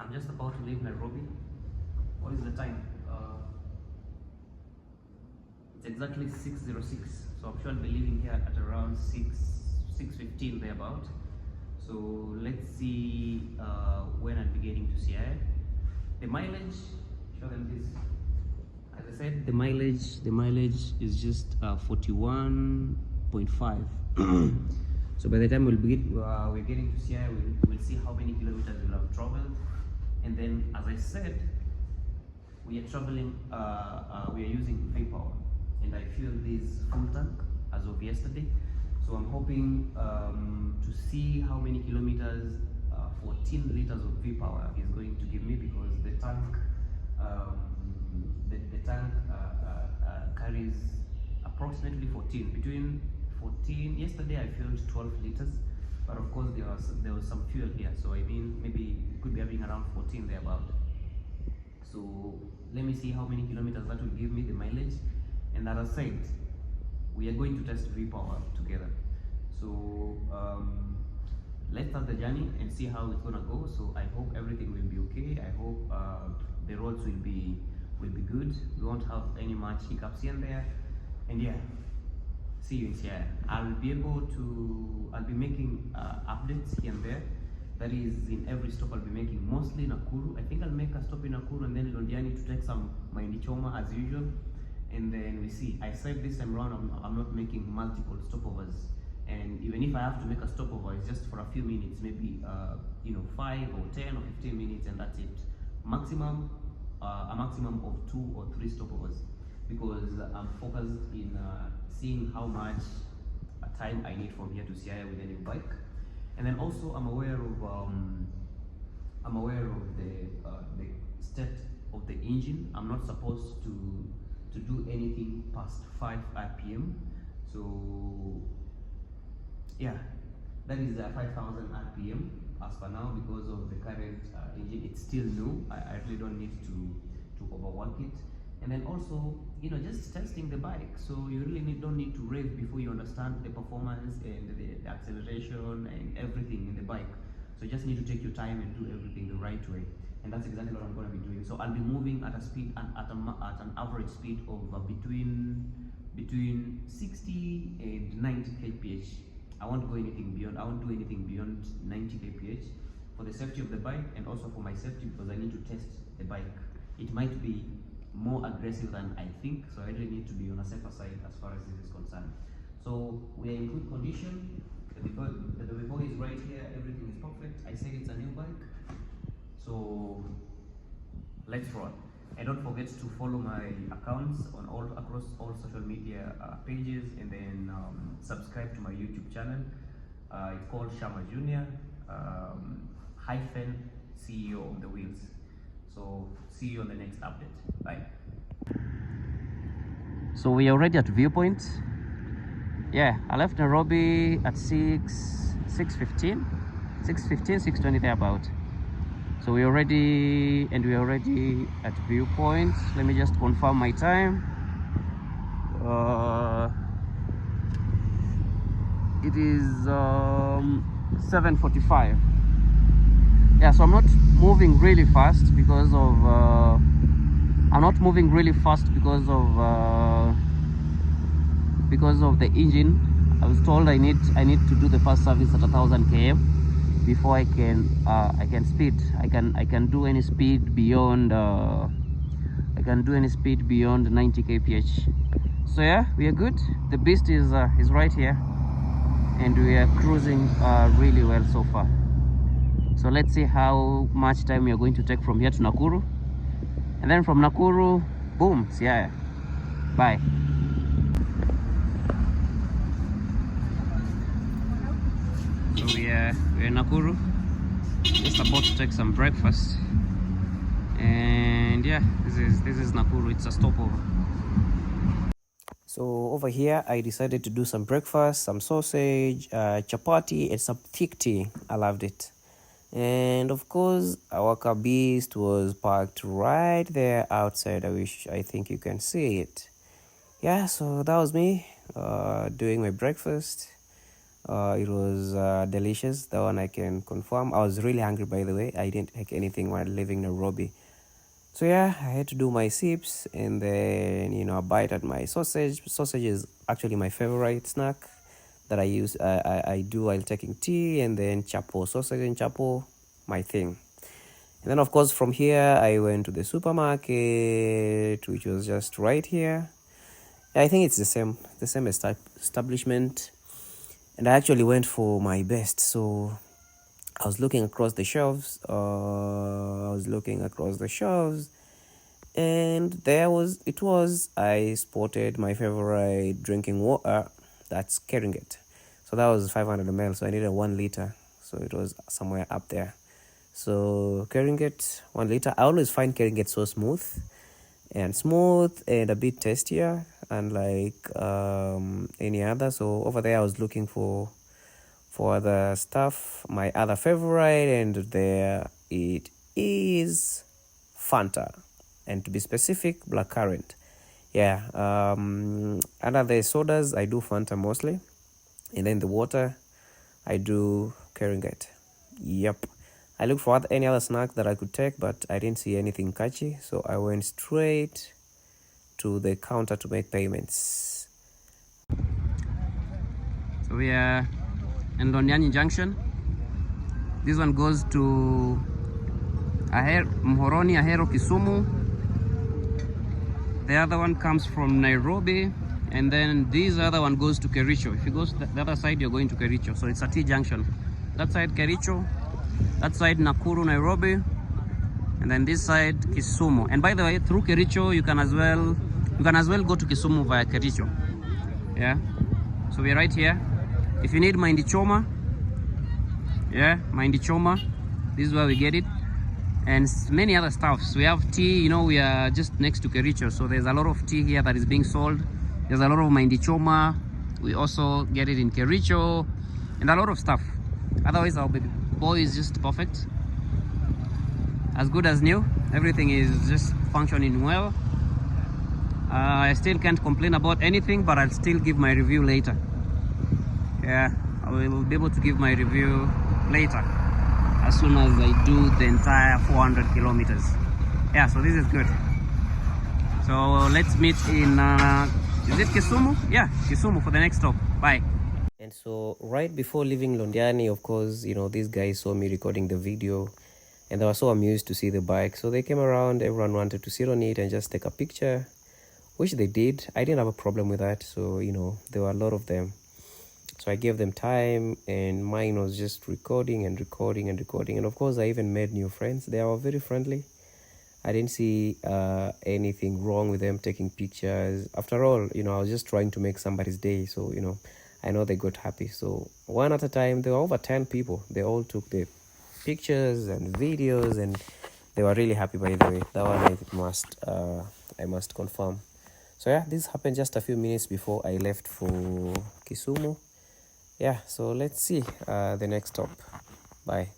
I'm just about to leave Nairobi. What is the time? It's exactly 6:06. So I'm sure I'll be leaving here at around 6:15 thereabout. So let's see when I'll be getting to Siaya. The mileage, show them this. As I said, the mileage is just 41.5. So by the time we're getting to Siaya, we'll see how many kilometers we'll have traveled. And then, as I said, we are traveling, we are using V-Power, and I fueled this full tank as of yesterday. So I'm hoping to see how many kilometers 14 liters of V-Power is going to give me, because the tank carries approximately 14. Between 14, yesterday I fueled 12 liters, but of course there was some fuel here, so I mean maybe it could be having around 14 thereabout. So let me see how many kilometers that will give me, the mileage. And as I said, we are going to test V-Power together. So let's start the journey and see how it's gonna go. So I hope everything will be okay. I hope the roads will be good. We won't have any much hiccups here and there. And yeah, see you in Siaya. I'll be making updates here and there. That is, in every stop I'll be making, mostly Nakuru. I think I'll make a stop in Nakuru and then Londiani to take some Mahindi Choma as usual. And then we see. I said this time around I'm not making multiple stopovers. And even if I have to make a stopover, it's just for a few minutes, maybe 5 or 10 or 15 minutes, and that's it. Maximum, a maximum of 2 or 3 stopovers, because I'm focused in seeing how much time I need from here to Siaya with a new bike. And then also I'm aware of the state of the engine. I'm not supposed to do anything past 5 RPM. So yeah, that is 5,000 RPM as per now, because of the current engine. It's still new. I really don't need to overwork it. And then also, just testing the bike. So you really don't need to rev before you understand the performance and the acceleration and everything in the bike. So you just need to take your time and do everything the right way. And that's exactly what I'm going to be doing. So I'll be moving at a speed, at an average speed of between 60 and 90 kph. I won't do anything beyond 90 kph for the safety of the bike, and also for my safety, because I need to test the bike. It might be more aggressive than I think, so I really need to be on a safer side as far as this is concerned. So we are in good condition. The depot is right here. Everything is perfect. I said it's a new bike, so let's roll. And don't forget to follow my accounts across all social media pages, and then subscribe to my YouTube channel. It's called Shamma Junior CEO on the wheels. So see you on the next update. Bye. So we are already at Viewpoint. Yeah, I left Nairobi at 6:20 thereabout. So we're already at Viewpoint. Let me just confirm my time. It is 7:45. Yeah, so I'm not moving really fast because of the engine. I was told I need to do the first service at 1,000 km before I can speed. I can do any speed beyond 90 kph. So yeah, we are good. The beast is right here, and we are cruising really well so far. So let's see how much time we are going to take from here to Nakuru, and then from Nakuru, boom, Siaya. Bye. So we're in Nakuru, just about to take some breakfast, and yeah, this is Nakuru. It's a stopover. So over here, I decided to do some breakfast, some sausage, chapati, and some thick tea. I loved it. And of course, our car beast was parked right there outside. I think you can see it. Yeah, so that was me doing my breakfast. It was delicious. That one I can confirm. I was really hungry, by the way. I didn't take anything while living in Nairobi. So yeah, I had to do my sips and then a bite at my sausage. Sausage is actually my favorite snack that I do while taking tea, and then chapo, sausage and chapo, my thing. And then of course from here I went to the supermarket, which was just right here. I think it's the same establishment, and I actually went for my best. So I was looking across the shelves. And I spotted my favorite drinking water. That's Keringet. So that was 500 ml. So I needed 1 liter. So it was somewhere up there. So Keringet, 1 liter. I always find Keringet so smooth and a bit tastier, unlike any other. So over there I was looking for other stuff, my other favorite, and there it is, Fanta, and to be specific, blackcurrant. Under the sodas I do Fanta mostly, and then the water I do Keringet. Yep. I looked for any other snack that I could take, but I didn't see anything catchy, so I went straight to the counter to make payments. So we are in Londiani Junction. This one goes to Mhoroni, Ahero, Kisumu. The other one comes from Nairobi, and then this other one goes to Kericho. If you go to the other side, you're going to Kericho. So it's a T junction. That side Kericho, that side Nakuru, Nairobi, and then this side Kisumu. And by the way, through Kericho you can as well go to Kisumu via Kericho. Yeah. So we're right here. If you need mahindi choma, mahindi choma, this is where we get it, and many other stuffs. We have tea. We are just next to Kericho, so there's a lot of tea here that is being sold. There's a lot of mahindi choma. We also get it in Kericho, and a lot of stuff. Otherwise, our baby boy is just perfect, as good as new. Everything is just functioning well. I still can't complain about anything, but I'll still give my review later. Yeah, I will be able to give my review later, as soon as I do the entire 400 kilometers. Yeah, so this is good. So let's meet in is it Kisumu? Yeah, Kisumu for the next stop. Bye. And so right before leaving Londiani, of course, these guys saw me recording the video, and they were so amused to see the bike. So they came around, everyone wanted to sit on it and just take a picture, which they did. I didn't have a problem with that. So, there were a lot of them. So I gave them time, and mine was just recording and recording and recording. And of course, I even made new friends. They were very friendly. I didn't see anything wrong with them taking pictures. After all, I was just trying to make somebody's day. So, I know they got happy. So one at a time, there were over 10 people. They all took the pictures and videos, and they were really happy, by the way. That one I must confirm. So yeah, this happened just a few minutes before I left for Kisumu. Yeah, so let's see the next stop. Bye.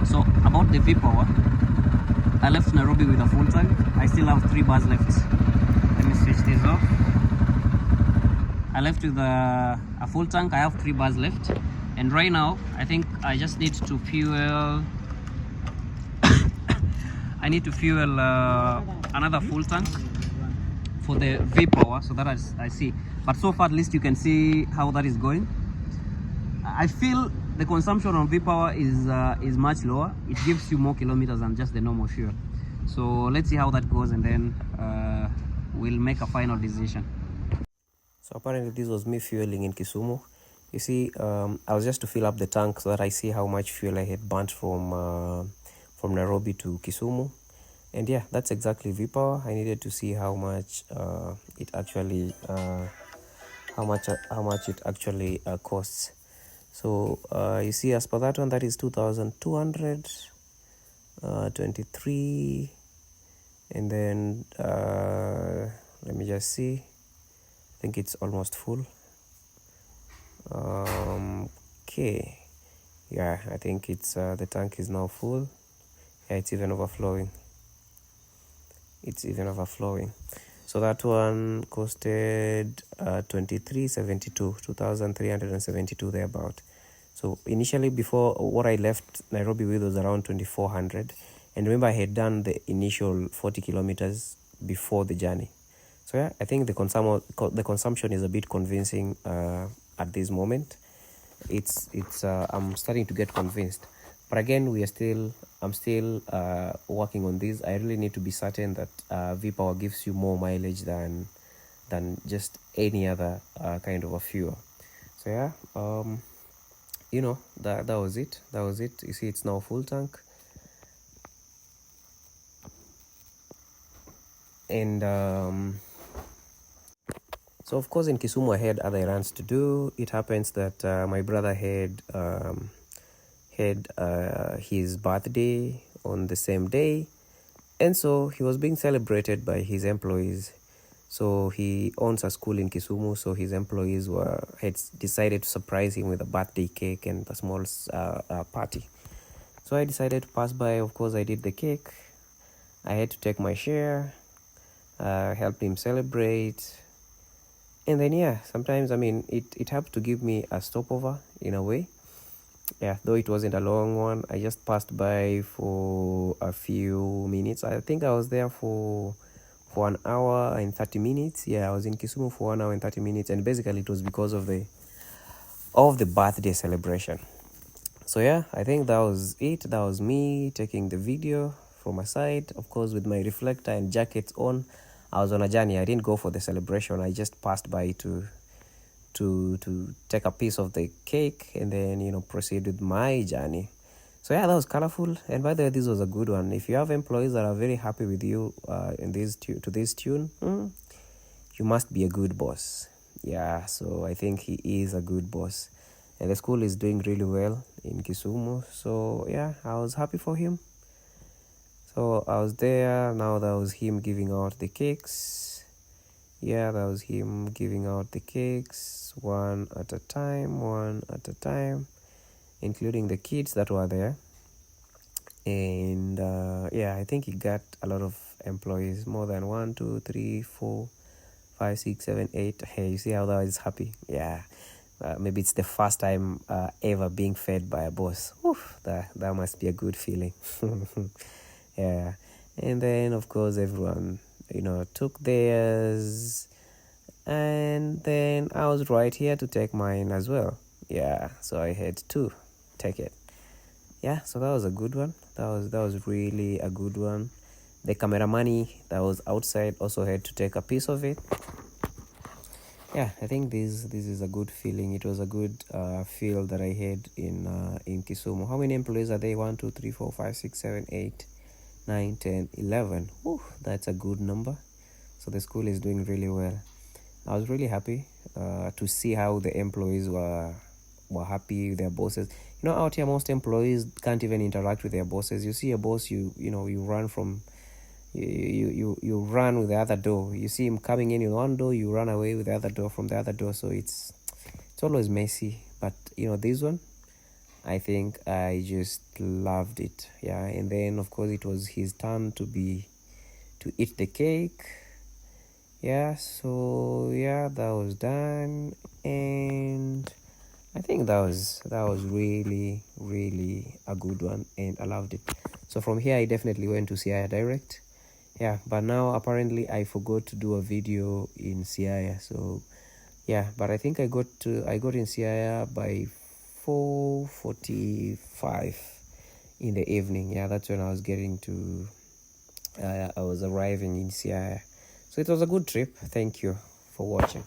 So about the V-Power, I left Nairobi with a full tank. I still have 3 bars left. Let me switch this off. I left with a full tank. I have 3 bars left, and right now I think I just need to fuel I need to fuel another full tank for the V-Power, so that I see. But so far, at least you can see how that is going. I feel the consumption on V-Power is much lower. It gives you more kilometers than just the normal fuel. So let's see how that goes, and then we'll make a final decision. So apparently this was me fueling in Kisumu. You see, I was just to fill up the tank so that I see how much fuel I had burnt from Nairobi to Kisumu. And yeah, that's exactly V-Power. I needed to see how much it actually costs. So you see, as per that one, that is 2,223. And then let me just see. I think it's almost full. Okay. Yeah, I think it's the tank is now full. Yeah, it's even overflowing. So that one costed 2,372 thereabout. So initially, before, what I left Nairobi with was around 2,400, and remember I had done the initial 40 kilometers before the journey. So yeah, I think the consumption is a bit convincing at this moment. It's I'm starting to get convinced, but again, I'm still working on this. I really need to be certain that V-Power gives you more mileage than just any other kind of a fuel. So yeah, that was it. You see, it's now full tank, and so of course in Kisumu I had other errands to do. It happens that my brother had his birthday on the same day, and so he was being celebrated by his employees. So he owns a school in Kisumu, so his employees had decided to surprise him with a birthday cake and a small party. So I decided to pass by. Of course, I did the cake. I had to take my share, helped him celebrate. And then, yeah, sometimes, I mean, it helped to give me a stopover in a way. Yeah, though it wasn't a long one. I just passed by for a few minutes. I think I was there for 1 hour and 30 minutes. Yeah, I was in Kisumu for 1 hour and 30 minutes. And basically, it was because of the birthday celebration. So yeah, I think that was it. That was me taking the video from my side, of course, with my reflector and jackets on. I was on a journey. I didn't go for the celebration. I just passed by to take a piece of the cake and then proceed with my journey. So yeah, that was colorful. And by the way, this was a good one. If you have employees that are very happy with you to this tune, you must be a good boss. Yeah, so I think he is a good boss. And the school is doing really well in Kisumu. So yeah, I was happy for him. So I was there. Now that was him giving out the cakes. Yeah, that was him giving out the cakes one at a time, including the kids that were there. And yeah, I think he got a lot of employees, more than 1, 2, 3, 4, 5, 6, 7, 8. Hey, you see how that is happy? Yeah. Maybe it's the first time ever being fed by a boss. Oof, that must be a good feeling. Yeah. And then, of course, everyone, took theirs. And then I was right here to take mine as well. Yeah, so I had to take it. Yeah, so that was a good one. That was really a good one. The cameraman that was outside also had to take a piece of it. Yeah, I think this is a good feeling. It was a good feel that I had in Kisumu. How many employees are there? 1, 2, 3, 4, 5, 6, 7, 8, 9, 10, 11. Whew, that's a good number. So the school is doing really well. I was really happy to see how the employees were happy with their bosses. Out here most employees can't even interact with their bosses. You see a boss, you run from. You run with the other door. You see him coming in one door, you run away with the other door from the other door. So it's always messy. But this one, I think I just loved it. Yeah, and then of course it was his turn to eat the cake. Yeah, so yeah, that was done, and I think that was really, really a good one, and I loved it. So from here I definitely went to Siaya direct. Yeah, but now apparently I forgot to do a video in Siaya. So yeah, but I think I got in Siaya by 4:45 in the evening. Yeah, that's when I was I was arriving in Siaya. So it was a good trip. Thank you for watching.